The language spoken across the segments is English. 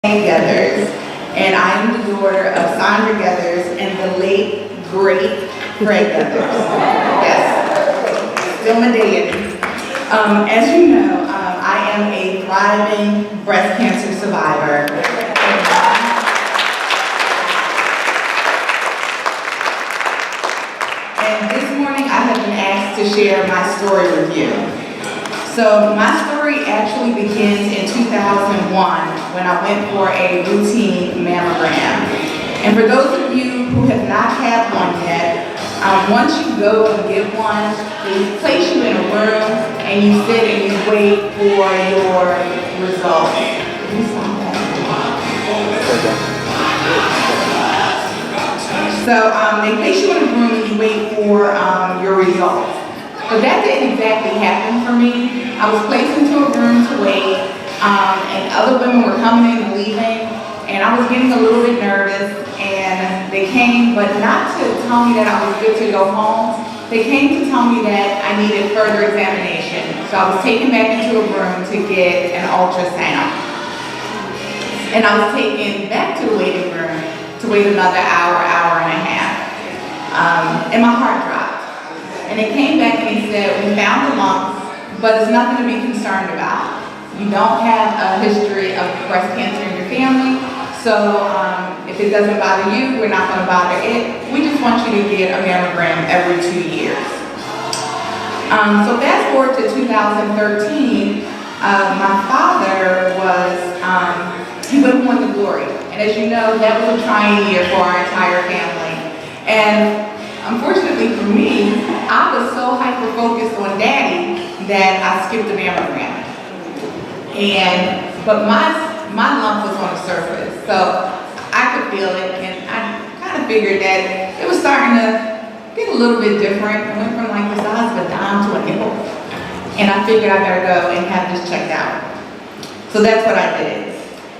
Gathers, and I am the daughter of Sandra Gathers and the late, great Fred Gathers. Yes, still my deity. As you know, I am a thriving breast cancer survivor. And this morning I have been asked to share my story with you. So my story actually begins in 2001 when I went for a routine mammogram. And for those of you who have not had one yet, once you go and get one, they place you in a room and you sit and you wait for your results. So they place you in a room and you wait for your results. But that didn't exactly happen for me. I was placed into a room to wait, and other women were coming in and leaving, and I was getting a little bit nervous, and they came, but not to tell me that I was good to go home. They came to tell me that I needed further examination. So I was taken back into a room to get an ultrasound. And I was taken back to the waiting room to wait another hour, hour and a half. And my heart dropped. And they came back and they said, we found the lumps, but it's nothing to be concerned about. You don't have a history of breast cancer in your family, so if it doesn't bother you, we're not going to bother it. We just want you to get a mammogram every 2 years. So fast forward to 2013, my father he went on to glory. And as you know, that was a trying year for our entire family. And unfortunately for me, I was so hyper-focused on Daddy that I skipped the mammogram. But my lump was on the surface, so I could feel it, and I kind of figured that it was starting to get a little bit different. It went from like the size of a dime to a nickel. And I figured I better go and have this checked out. So that's what I did.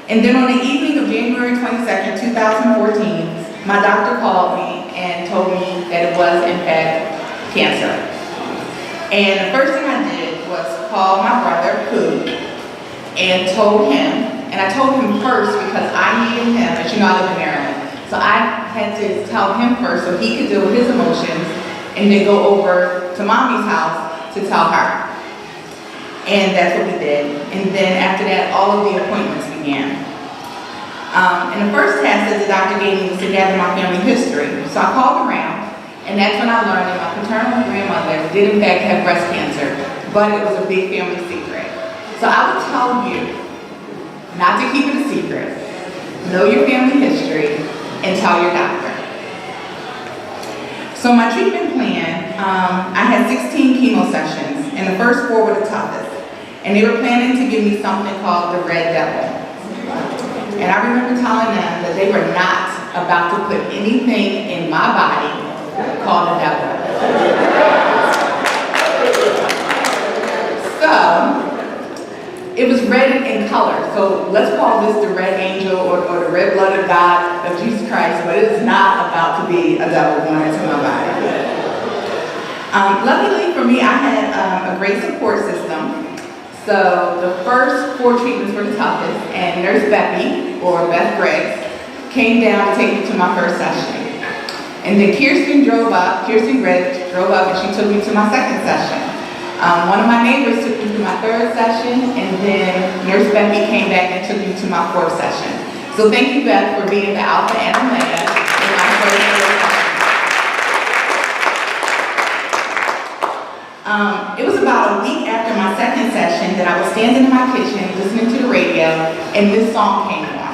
And then on the evening of January 22nd, 2014, my doctor called me and told me that it was, in fact, cancer. And the first thing I did was call my brother, and told him, and I told him first because I needed him, as you know, I live in Maryland. So I had to tell him first so he could deal with his emotions and then go over to Mommy's house to tell her. And that's what we did. And then after that, all of the appointments began. And the first task that the doctor gave me was to gather my family history. So I called around, and that's when I learned that my paternal grandmother did in fact have breast cancer, but it was a big family secret. So I would tell you not to keep it a secret, know your family history, and tell your doctor. So my treatment plan, I had 16 chemo sessions, and the first 4 were the toughest. And they were planning to give me something called the Red Devil. And I remember telling them that they were not about to put anything in my body called the devil. So, it was red in color. So let's call this the red angel or the red blood of God of Jesus Christ, but it is not about to be a devil going into my body. Luckily for me, I had a great support system. So the first 4 treatments were the toughest, and Nurse Becky, or Beth Griggs, came down to take me to my first session. And then Kirsten Griggs drove up, and she took me to my second session. One of my neighbors took me to my 3rd session, and then Nurse Becky came back and took me to my 4th session. So thank you, Beth, for being the alpha and omega in my first session. It was about a week after my second session that I was standing in my kitchen listening to the radio, and this song came on.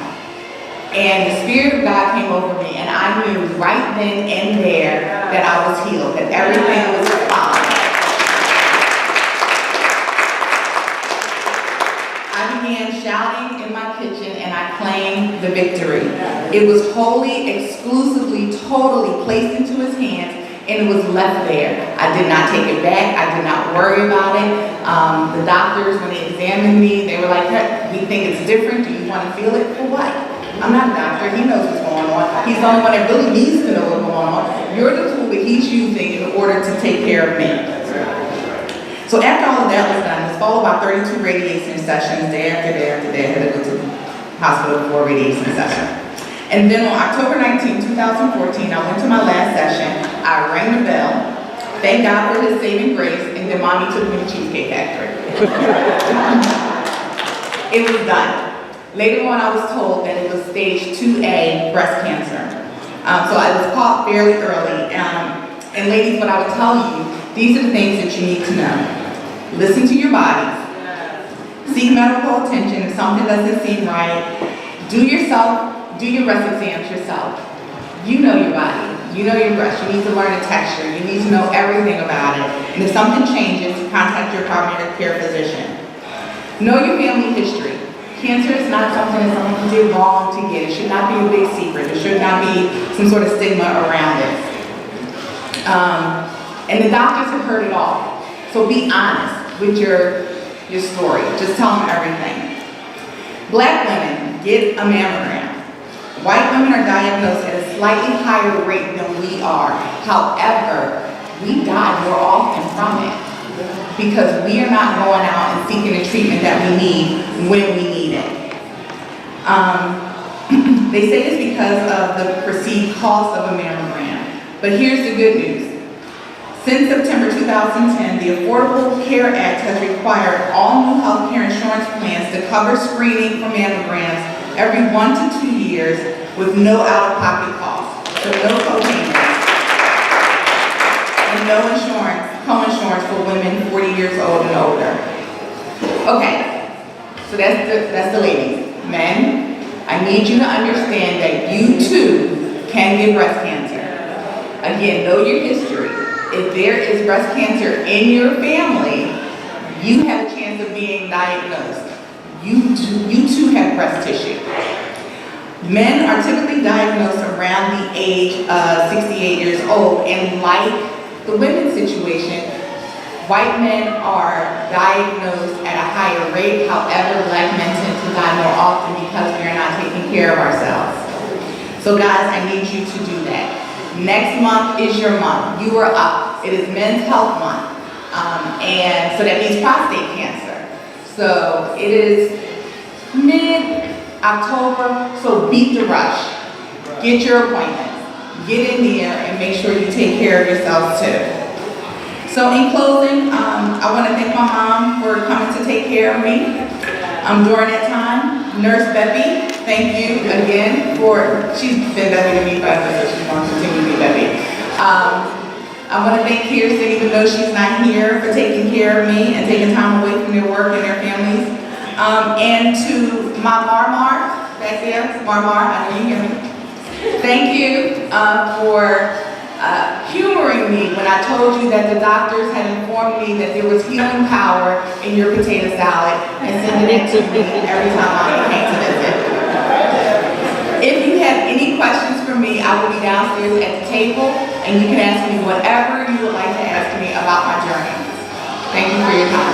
And the Spirit of God came over me, and I knew right then and there that I was healed, that everything was fine. I began shouting in my kitchen, and I claimed the victory. It was wholly, exclusively, totally placed into His hands, and it was left there. I did not take it back. I did not worry about it. The doctors, when they examined me, they were like, hey, we think it's different. Do you want to feel it? For what? I'm not a doctor. He knows what's going on. He's the only one that really needs to know what's going on. You're the tool that he's using in order to take care of me. So after all of that was done, it was followed by 32 radiation sessions day after day after day. I had to go to hospital for radiation session. And then on October 19, 2014, I went to my last session. I rang the bell. Thank God for His saving grace, and then Mommy took me to Cheesecake Factory. It was done. Later on, I was told that it was stage 2A breast cancer. So I was caught fairly early. And ladies, what I would tell you, these are the things that you need to know. Listen to your bodies. Seek medical attention if something doesn't seem right. Do your breast exams yourself. You know your body. You know your breast. You need to learn the texture. You need to know everything about it. And if something changes, contact your primary care physician. Know your family history. Cancer is not something that someone did wrong to get. It should not be a big secret. There should not be some sort of stigma around it. And the doctors have heard it all. So be honest with your story. Just tell them everything. Black women get a mammogram. White women are diagnosed at a slightly higher rate than we are. However, we die more often from it because we are not going out and seeking the treatment that we need when we need it. They say it's because of the perceived cost of a mammogram. But here's the good news. Since September 2010, the Affordable Care Act has required all new health care insurance plans to cover screening for mammograms every 1 to 2 years with no out-of-pocket costs. So no co-payments. And no co-insurance for women 40 years old and older. Okay, so that's the ladies. Men, I need you to understand that you too can get breast cancer. Again, know your history. If there is breast cancer in your family, you have a chance of being diagnosed. You too have breast tissue. Men are typically diagnosed around the age of 68 years old, and like the women's situation, white men are diagnosed at a higher rate. However, black men tend to die more often because we are not taking care of ourselves. So guys, I need you to do that. Next month is your month. You are up. It is Men's Health Month. And so that means prostate cancer. So it is mid-October, so beat the rush. Get your appointments. Get in there and make sure you take care of yourselves too. So in closing, I want to thank my mom for coming to take care of me during that time. Nurse Beppy, thank you again she's been Beppy to me forever, so she's going to continue to be Beppy. I want to thank Kirsten, even though she's not here, for taking care of me and taking time away from their work and their families. And to my Marmar, back there, Marmar, I know you hear me. Thank you for humoring me when I told you that the doctors had informed me that there was healing power in your potato salad and sending it to me every time I came to visit. If you have any questions for me, I will be downstairs at the table and you can ask me whatever you would like to ask me about my journey. Thank you for your time.